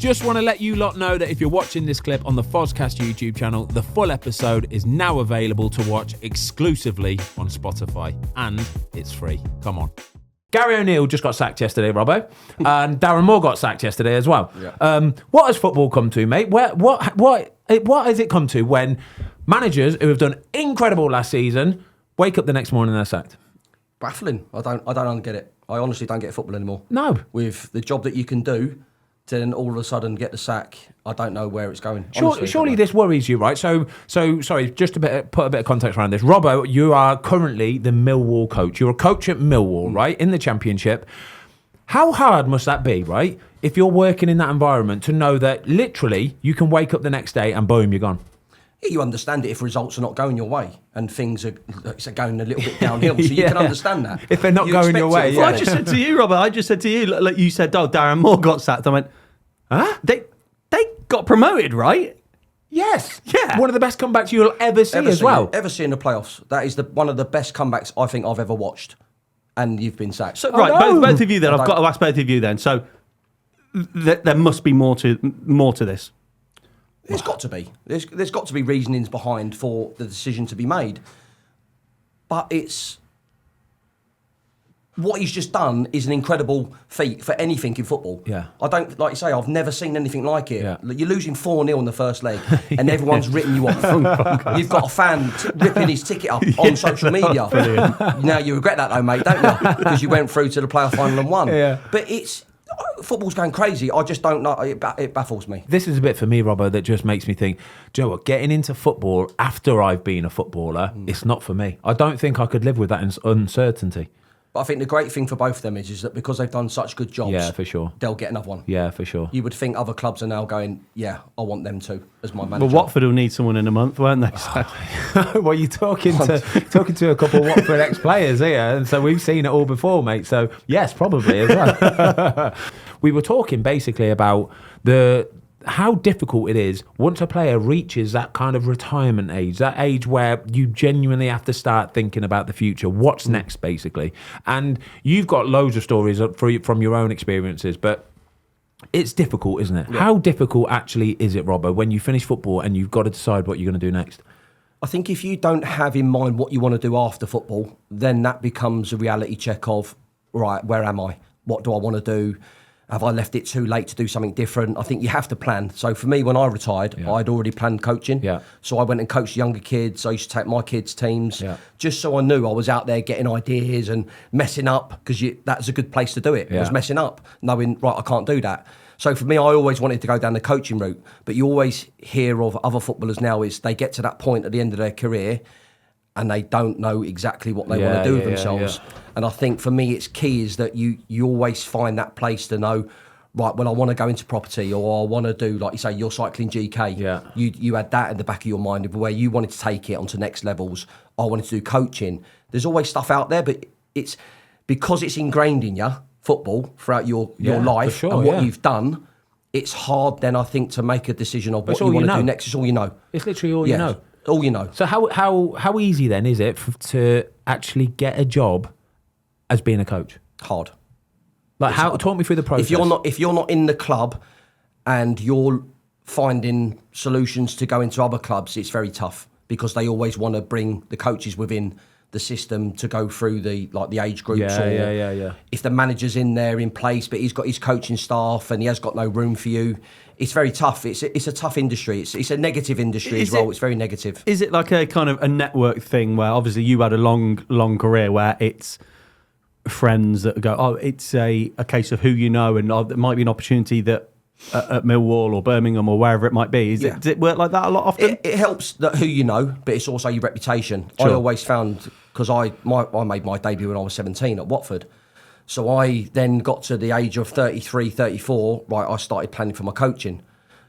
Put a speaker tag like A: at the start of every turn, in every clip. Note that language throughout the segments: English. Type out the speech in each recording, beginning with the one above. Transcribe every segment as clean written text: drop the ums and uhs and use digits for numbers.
A: Just want to let you lot know that if you're watching this clip on the Fozcast YouTube channel, the full episode is now available to watch exclusively on Spotify, and it's free. Come on. Gary O'Neill just got sacked yesterday, Robbo, and Darren Moore got sacked yesterday as well. Yeah. What has football come to, mate? What has it come to when managers who have done incredible last season wake up the next morning and they're sacked?
B: Baffling. I don't get it. I honestly don't get football anymore.
A: No.
B: With the job that you can do, to then all of a sudden get the sack, I don't know where it's going.
A: Surely this worries you, right? So sorry, just to put a bit of context around this. Robbo, you are currently the Millwall coach. You're a coach at Millwall, right, in the Championship. How hard must that be, right, if you're working in that environment, to know that literally you can wake up the next day and boom, you're gone?
B: You understand it if results are not going your way and things are going a little bit downhill, so you can understand that.
A: If they're not going your way,
C: Well, I just said to you, Robert, like you said, oh, Darren Moore got sacked. I went, huh? They got promoted, right?
A: Yes.
C: Yeah.
A: One of the best comebacks you'll ever see as well.
B: Ever see in the playoffs. That is one of the best comebacks I think I've ever watched. And you've been sacked.
C: So, both of you then. I've got to ask both of you then. So there must be more to this.
B: There's got to be. There's got to be reasonings behind for the decision to be made. But it's... What he's just done is an incredible feat for anything in football.
A: Yeah.
B: I don't, like you say, I've never seen anything like it.
A: Yeah.
B: You're losing 4-0 in the first leg and everyone's written you off. You've got a fan ripping his ticket up on social media. Now, you regret that though, mate, don't you? Because you went through to the playoff final and won.
A: Yeah.
B: But football's going crazy. I just don't know. It baffles me.
A: This is a bit for me, Robbo, that just makes me think, do you know what, getting into football after I've been a footballer, it's not for me. I don't think I could live with that uncertainty.
B: But I think the great thing for both of them is that because they've done such good jobs,
A: yeah, for sure,
B: they'll get another one.
A: Yeah, for sure.
B: You would think other clubs are now going, yeah, I want them to as my manager.
C: Well, Watford will need someone in a month, won't they?
A: Well, you're talking to a couple of Watford ex-players here, and so we've seen it all before, mate. So yes, probably as well. We were talking basically about how difficult it is once a player reaches that kind of retirement age, that age where you genuinely have to start thinking about the future. What's next, basically? And you've got loads of stories from your own experiences, but it's difficult, isn't it? Yeah. How difficult actually is it, Robbo, when you finish football and you've got to decide what you're going to do next?
B: I think if you don't have in mind what you want to do after football, then that becomes a reality check of, right, where am I? What do I want to do? Have I left it too late to do something different? I think you have to plan. So for me, when I retired, I'd already planned coaching. Yeah. So I went and coached younger kids. I used to take my kids' teams just so I knew I was out there getting ideas and messing up, because that's a good place to do it. I was messing up, knowing, right, I can't do that. So for me, I always wanted to go down the coaching route. But you always hear of other footballers now is they get to that point at the end of their career and they don't know exactly what they want to do with themselves. Yeah. And I think for me, it's key is that you always find that place to know, right, well, I want to go into property, or I want to do, like you say, you're cycling GK. Yeah. You had that in the back of your mind of where you wanted to take it onto next levels. I wanted to do coaching. There's always stuff out there, but it's because it's ingrained in you, football, throughout your life and what you've done, it's hard then, I think, to make a decision of what you want to do next. It's all you know.
A: It's literally all you know.
B: All you know.
A: So how easy then is it to actually get a job as being a coach?
B: Hard.
A: Like talk me through the process.
B: If you're not in the club and you're finding solutions to go into other clubs, it's very tough, because they always want to bring the coaches within the system to go through the age groups. If the manager's in place, but he's got his coaching staff and he has got no room for you, it's very tough. It's a tough industry. It's a negative industry as well. It's very negative.
C: Is it like a kind of a network thing where obviously you had a long career where it's friends that go, oh, it's a case of who you know, and there might be an opportunity that at Millwall or Birmingham or wherever it might be. Does it work like that a lot often?
B: It helps that who you know, but it's also your reputation. Sure. I always found, because I made my debut when I was 17 at Watford. So I then got to the age of 33, 34, right, I started planning for my coaching.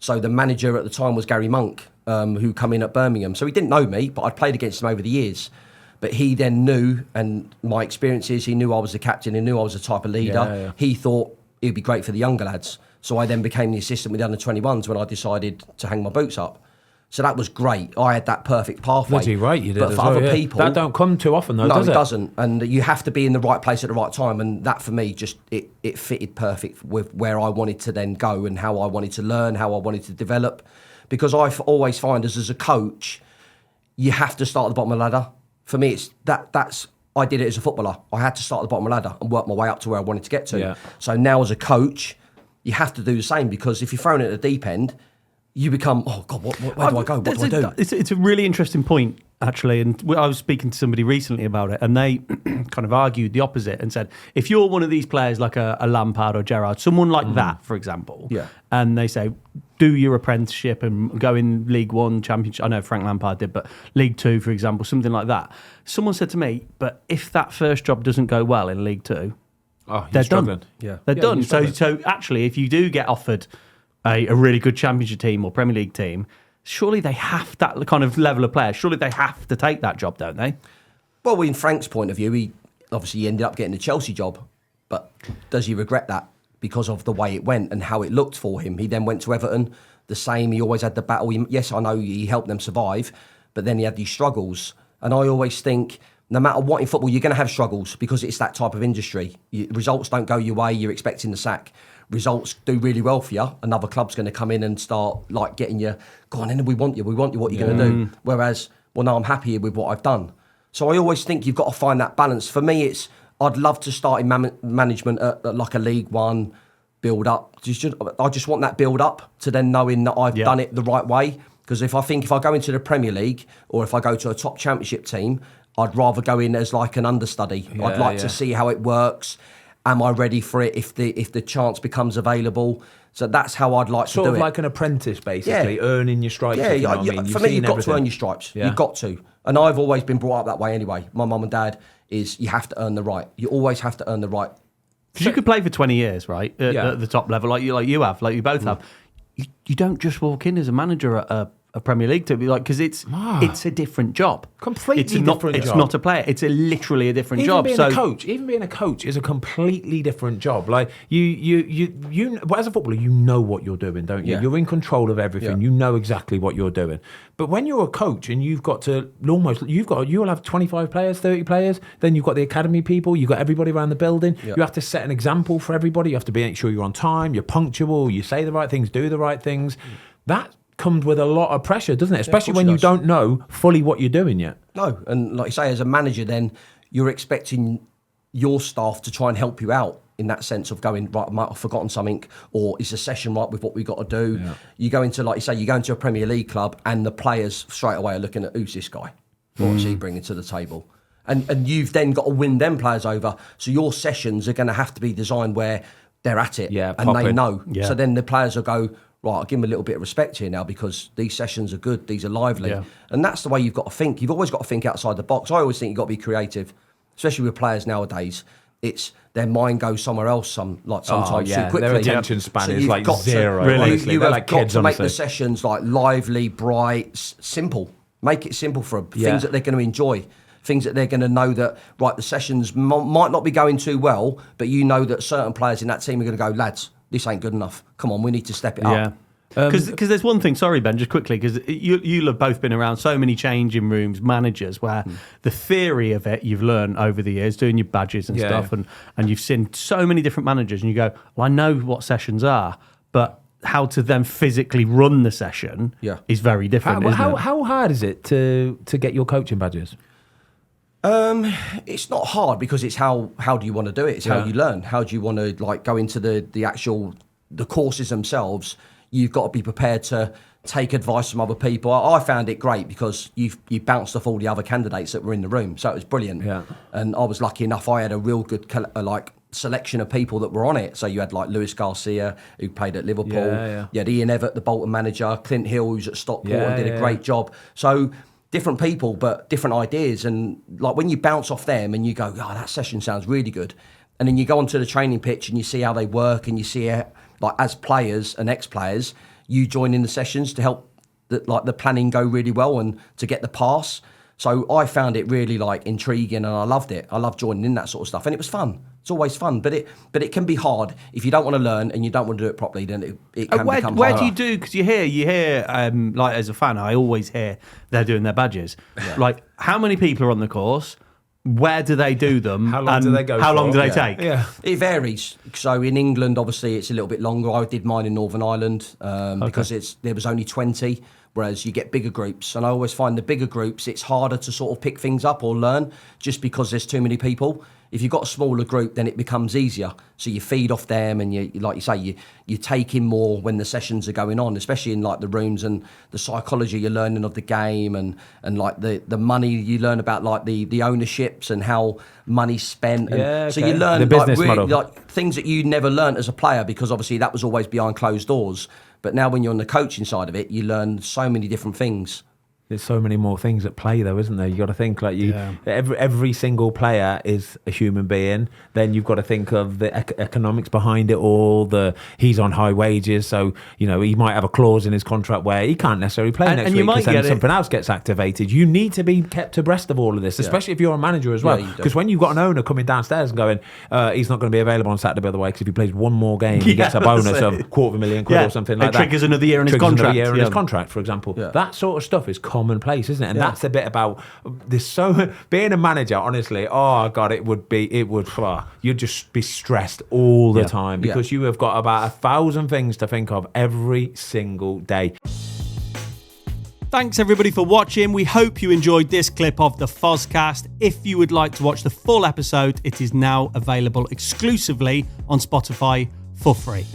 B: So the manager at the time was Gary Monk, who come in at Birmingham. So he didn't know me, but I'd played against him over the years. But he then knew, and my experiences, he knew I was the captain, he knew I was the type of leader. He thought it'd be great for the younger lads. So I then became the assistant with the under-21s when I decided to hang my boots up. So that was great. I had that perfect pathway.
A: Bloody right, you did.
B: But
A: as
B: for
A: well,
B: other
A: yeah.
B: people,
A: that don't come too often, though,
B: no,
A: does it?
B: it doesn't. And you have to be in the right place at the right time. And that for me, just it fitted perfect with where I wanted to then go and how I wanted to learn, how I wanted to develop. Because I always find as a coach, you have to start at the bottom of the ladder. For me, it's that's I did it as a footballer. I had to start at the bottom of the ladder and work my way up to where I wanted to get to.
A: Yeah.
B: So now as a coach, you have to do the same, because if you're thrown at the deep end, you become, oh God, where do I go? What do I do?
C: It's a really interesting point, actually. And I was speaking to somebody recently about it, and they kind of argued the opposite and said, if you're one of these players like a Lampard or Gerrard, someone like that, for example,
B: Yeah.
C: and they say, do your apprenticeship and go in League One, Championship. I know Frank Lampard did, but League Two, for example, something like that. Someone said to me, but if that first job doesn't go well in League Two, they're
A: struggling.
C: done.
B: Yeah.
C: They're done.
A: you're
C: So actually, if you do get offered a really good Championship team or Premier League team, surely they have that kind of level of player. Surely they have to take that job, don't they?
B: Well, in Frank's point of view, he ended up getting the Chelsea job, but does he regret that because of the way it went and how it looked for him? He then went to Everton, the same. He always had the battle. Yes, I know he helped them survive, but then he had these struggles. And I always think, no matter what in football, you're going to have struggles because it's that type of industry. Results don't go your way, you're expecting the sack. Results do really well for you, another club's going to come in and start like getting you, go on in, we want you, what are you going to do? Whereas, well, no, I'm happy with what I've done. So I always think you've got to find that balance. For me, I'd love to start in management at like a League One build up. I just want that build up to then knowing that I've done it the right way. Because if I go into the Premier League or if I go to a top Championship team, I'd rather go in as like an understudy. I'd like to see how it works. Am I ready for it if the chance becomes available? So that's how I'd like to do it.
A: Sort of like an apprentice, basically, earning your stripes.
B: Yeah,
A: if you know what I mean.
B: For me, you've got to earn your stripes.
A: Yeah.
B: You've got to. And I've always been brought up that way anyway. My mum and dad is you have to earn the right. You always have to earn the right.
C: Because you could play for 20 years, right, at the top level, like you both have. You don't just walk in as a manager at a Premier League to be like, because it's a different job.
A: Completely different job.
C: It's not a player. It's literally a different job.
A: Even being a coach is a completely different job. Like you as a footballer, you know what you're doing, don't you?
B: Yeah.
A: You're in control of everything.
B: Yeah.
A: You know exactly what you're doing. But when you're a coach and you'll have 25 players, 30 players, then you've got the academy people, you've got everybody around the building.
B: Yeah.
A: You have to set an example for everybody. You have to make sure you're on time, you're punctual, you say the right things, do the right things. That comes with a lot of pressure, doesn't it? Especially when you don't know fully what you're doing yet.
B: No, and like you say, as a manager, then you're expecting your staff to try and help you out in that sense of going, right, I might have forgotten something, or is the session right with what we've got to do? Yeah. You go into, like you say, you go into a Premier League club and the players straight away are looking at, who's this guy? What's he bringing to the table? And you've then got to win them players over. So your sessions are going to have to be designed where they're at it and they know. Yeah. So then the players will go, right, I'll give them a little bit of respect here now because these sessions are good, these are lively. Yeah. And that's the way you've got to think. You've always got to think outside the box. I always think you've got to be creative, especially with players nowadays. It's their mind goes somewhere else sometimes too quickly.
A: Their attention span is like zero.
B: You have
A: like
B: got
A: kids,
B: to make
A: honestly.
B: the sessions like lively, bright, simple. Make it simple for them. Things that they're going to enjoy. Things that they're going to know that, right, the sessions might not be going too well, but you know that certain players in that team are going to go, lads, this ain't good enough. Come on, we need to step it up.
C: Because there's one thing, sorry Ben, just quickly, because you'll have both been around so many changing rooms, managers, where the theory of it you've learned over the years, doing your badges and stuff, and you've seen so many different managers, and you go, well, I know what sessions are, but how to then physically run the session is very different, isn't it?
A: How hard is it to get your coaching badges?
B: It's not hard because it's how do you want to do it? It's how you learn. How do you want to like go into the actual courses themselves? You've got to be prepared to take advice from other people. I found it great because you bounced off all the other candidates that were in the room, so it was brilliant. Yeah. And I was lucky enough. I had a real good selection of people that were on it. So you had like Luis Garcia, who played at Liverpool. You had Ian Evatt, the Bolton manager, Clint Hill, who's at Stockport and did a great job. So different people, but different ideas. And like when you bounce off them and you go, oh, that session sounds really good. And then you go onto the training pitch and you see how they work and you see how, like as players and ex-players, you join in the sessions to help the planning go really well and to get the pass. So I found it really like intriguing and I loved it. I loved joining in that sort of stuff and it was fun. It's always fun, but it can be hard if you don't want to learn and you don't want to do it properly. Then it can become
C: where
B: harder.
C: do you do? Because you hear, like as a fan, I always hear they're doing their badges. Yeah. Like, how many people are on the course? Where do they do them?
A: How long do they go?
C: How long do they
A: take?
C: take?
A: Yeah,
B: it varies. So in England, obviously, it's a little bit longer. I did mine in Northern Ireland because there was only 20. Whereas you get bigger groups, and I always find the bigger groups, it's harder to sort of pick things up or learn just because there's too many people. If you've got a smaller group, then it becomes easier. So you feed off them, and you like you say, you take in more when the sessions are going on, especially in like the rooms and the psychology you're learning of the game, and like the money you learn about, like the ownerships and how money's spent. And so you learn
A: the business
B: like,
A: model,
B: like things that you never learned as a player, because obviously that was always behind closed doors. But now when you're on the coaching side of it, you learn so many different things.
A: There's so many more things at play, though, isn't there? You got to think like every single player is a human being. Then you've got to think of the economics behind it all. He's on high wages, so he might have a clause in his contract where he can't necessarily play next week because then something else gets activated. You need to be kept abreast of all of this, especially if you're a manager as well. Because when you've got an owner coming downstairs and going, he's not going to be available on Saturday, by the way, because if he plays one more game, he gets a bonus of £250,000 or something like that.
C: It triggers another year in his contract.
A: Another year in his contract, for example. Yeah. That sort of stuff is commonplace, isn't it? And that's a bit about this. So being a manager, honestly, oh god, you'd just be stressed all the time because you have got about 1,000 things to think of every single day.
D: Thanks everybody for watching. We hope you enjoyed this clip of the Fozcast. If you would like to watch the full episode, it is now available exclusively on Spotify for free.